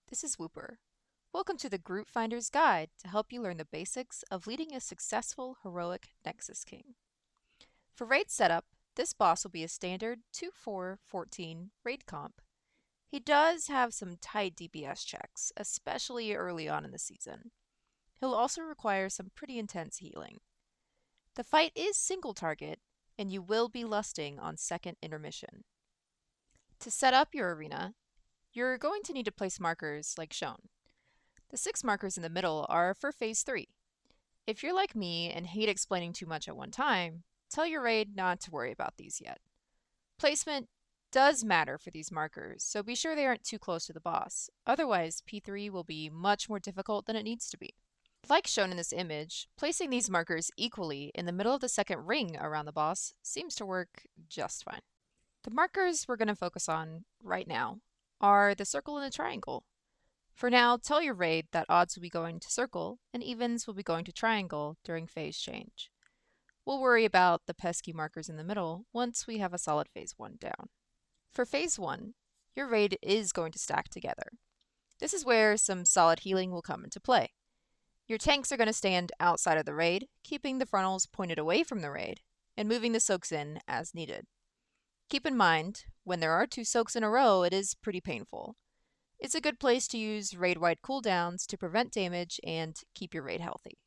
this is Whooper. Welcome to the Group Finder's Guide to help you learn the basics of leading a successful heroic Nexus King. For raid setup, this boss will be a standard 2-4-14 raid comp. He does have some tight DPS checks, especially early on in the season. He'll also require some pretty intense healing. The fight is single target, and you will be lusting on second intermission. To set up your arena, you're going to need to place markers like shown. The 6 markers in the middle are for Phase 3. If you're like me and hate explaining too much at one time, tell your raid not to worry about these yet. Placement does matter for these markers, so be sure they aren't too close to the boss. Otherwise, P3 will be much more difficult than it needs to be. Like shown in this image, placing these markers equally in the middle of the second ring around the boss seems to work just fine. The markers we're going to focus on right now are the circle and the triangle. For now, tell your raid that odds will be going to circle and evens will be going to triangle during phase change. We'll worry about the pesky markers in the middle once we have a solid phase 1 down. For phase 1, your raid is going to stack together. This is where some solid healing will come into play. Your tanks are going to stand outside of the raid, keeping the frontals pointed away from the raid, and moving the soaks in as needed. Keep in mind, when there are 2 soaks in a row, it is pretty painful. It's a good place to use raid-wide cooldowns to prevent damage and keep your raid healthy.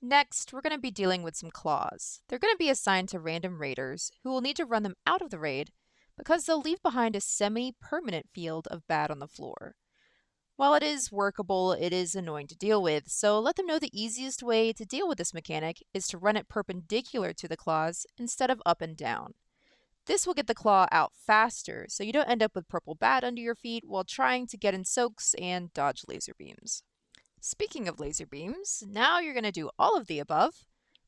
Next, we're going to be dealing with some claws. They're going to be assigned to random raiders who will need to run them out of the raid because they'll leave behind a semi-permanent field of bad on the floor. While it is workable, it is annoying to deal with, so let them know the easiest way to deal with this mechanic is to run it perpendicular to the claws instead of up and down. This will get the claw out faster, so you don't end up with purple bat under your feet while trying to get in soaks and dodge laser beams. Speaking of laser beams, now you're going to do all of the above,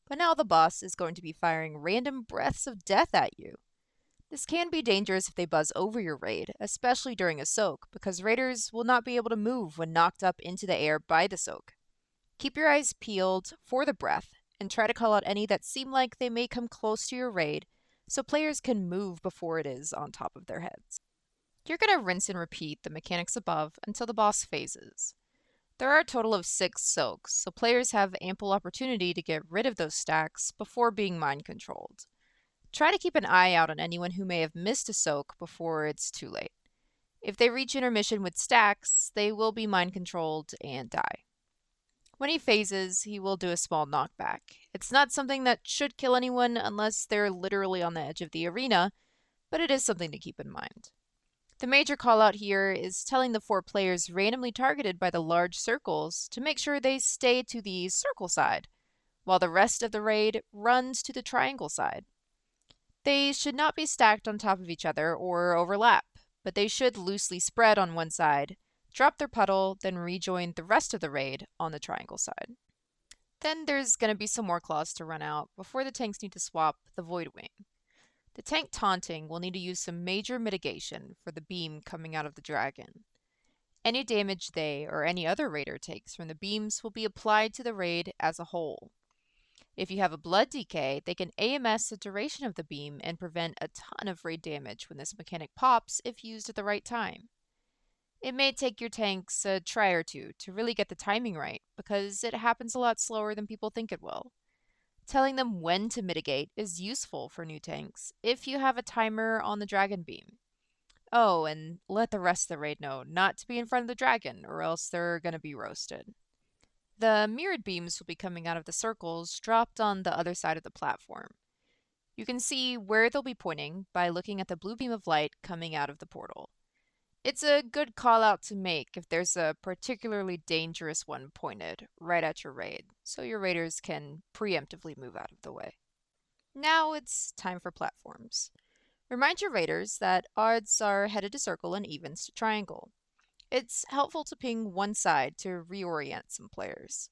but now the boss is going to be firing random breaths of death at you. This can be dangerous if they buzz over your raid, especially during a soak, because raiders will not be able to move when knocked up into the air by the soak. Keep your eyes peeled for the breath, and try to call out any that seem like they may come close to your raid, so players can move before it is on top of their heads. You're going to rinse and repeat the mechanics above until the boss phases. There are a total of 6 soaks, so players have ample opportunity to get rid of those stacks before being mind controlled. Try to keep an eye out on anyone who may have missed a soak before it's too late. If they reach intermission with stacks, they will be mind controlled and die. When he phases, he will do a small knockback. It's not something that should kill anyone unless they're literally on the edge of the arena, but it is something to keep in mind. The major call out here is telling the 4 players randomly targeted by the large circles to make sure they stay to the circle side, while the rest of the raid runs to the triangle side. They should not be stacked on top of each other or overlap, but they should loosely spread on one side, drop their puddle, then rejoin the rest of the raid on the triangle side. Then there's going to be some more claws to run out before the tanks need to swap the Voidwing. The tank taunting will need to use some major mitigation for the beam coming out of the dragon. Any damage they or any other raider takes from the beams will be applied to the raid as a whole. If you have a blood DK, they can AMS the duration of the beam and prevent a ton of raid damage when this mechanic pops if used at the right time. It may take your tanks a try or two to really get the timing right because it happens a lot slower than people think it will. Telling them when to mitigate is useful for new tanks if you have a timer on the dragon beam. Oh, and let the rest of the raid know not to be in front of the dragon or else they're going to be roasted. The mirrored beams will be coming out of the circles dropped on the other side of the platform. You can see where they'll be pointing by looking at the blue beam of light coming out of the portal. It's a good call out to make if there's a particularly dangerous one pointed right at your raid, so your raiders can preemptively move out of the way. Now it's time for platforms. Remind your raiders that odds are headed to circle and evens to triangle. It's helpful to ping one side to reorient some players.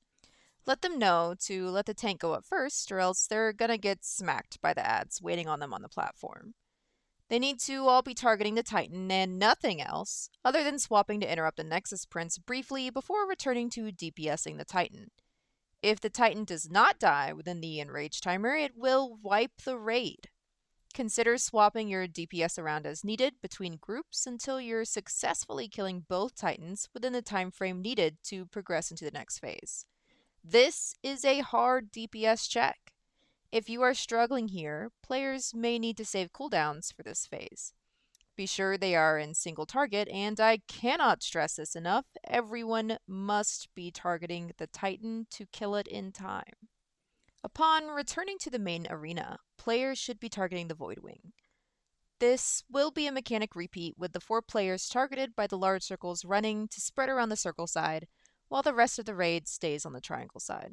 Let them know to let the tank go up first, or else they're gonna get smacked by the ads waiting on them on the platform. They need to all be targeting the Titan and nothing else, other than swapping to interrupt the Nexus Prince briefly before returning to DPSing the Titan. If the Titan does not die within the enrage timer, it will wipe the raid. Consider swapping your DPS around as needed between groups until you're successfully killing both Titans within the time frame needed to progress into the next phase. This is a hard DPS check. If you are struggling here, players may need to save cooldowns for this phase. Be sure they are in single target, and I cannot stress this enough, everyone must be targeting the Titan to kill it in time. Upon returning to the main arena, players should be targeting the Voidwing. This will be a mechanic repeat with the 4 players targeted by the large circles running to spread around the circle side, while the rest of the raid stays on the triangle side.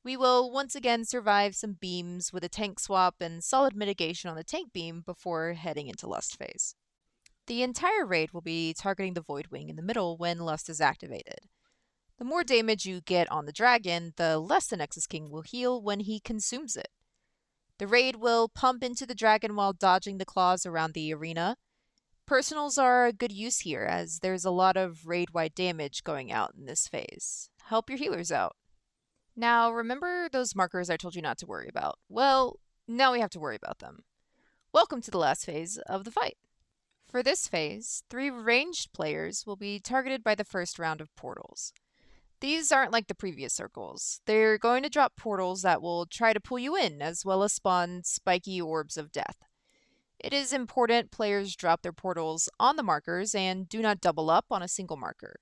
We will once again survive some beams with a tank swap and solid mitigation on the tank beam before heading into Lust phase. The entire raid will be targeting the Voidwing in the middle when Lust is activated. The more damage you get on the dragon, the less the Nexus-King will heal when he consumes it. The raid will pump into the dragon while dodging the claws around the arena. Personals are a good use here, as there's a lot of raid-wide damage going out in this phase. Help your healers out. Now, remember those markers I told you not to worry about? Well, now we have to worry about them. Welcome to the last phase of the fight. For this phase, 3 ranged players will be targeted by the first round of portals. These aren't like the previous circles. They're going to drop portals that will try to pull you in, as well as spawn spiky orbs of death. It is important players drop their portals on the markers and do not double up on a single marker.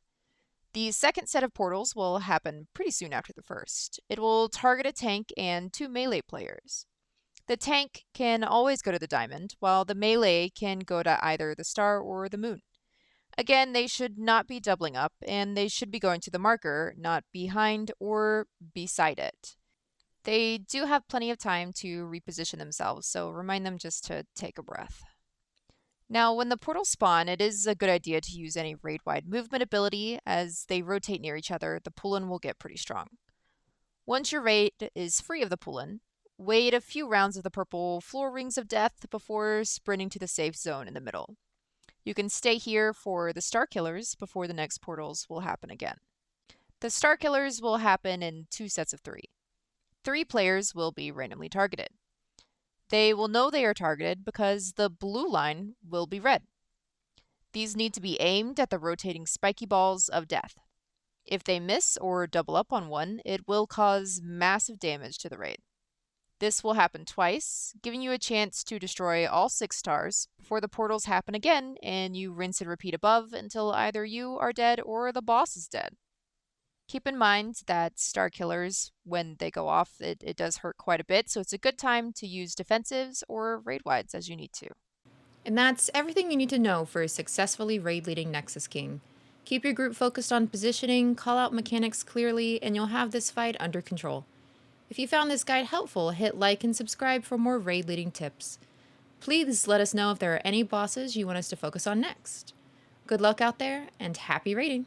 The second set of portals will happen pretty soon after the first. It will target a tank and 2 melee players. The tank can always go to the diamond, while the melee can go to either the star or the moon. Again, they should not be doubling up, and they should be going to the marker, not behind or beside it. They do have plenty of time to reposition themselves, so remind them just to take a breath. Now, when the portals spawn, it is a good idea to use any raid-wide movement ability. As they rotate near each other, the pull-in will get pretty strong. Once your raid is free of the pull-in, wait a few rounds of the purple floor rings of death before sprinting to the safe zone in the middle. You can stay here for the star killers before the next portals will happen again. The star killers will happen in 2 sets of 3. 3 players will be randomly targeted. They will know they are targeted because the blue line will be red. These need to be aimed at the rotating spiky balls of death. If they miss or double up on one, it will cause massive damage to the raid. This will happen twice, giving you a chance to destroy all 6 stars before the portals happen again and you rinse and repeat above until either you are dead or the boss is dead. Keep in mind that star killers, when they go off, it does hurt quite a bit, so it's a good time to use defensives or raid wides as you need to. And that's everything you need to know for successfully raid leading Nexus King. Keep your group focused on positioning, call out mechanics clearly, and you'll have this fight under control. If you found this guide helpful, hit like and subscribe for more raid leading tips. Please let us know if there are any bosses you want us to focus on next. Good luck out there, and happy raiding!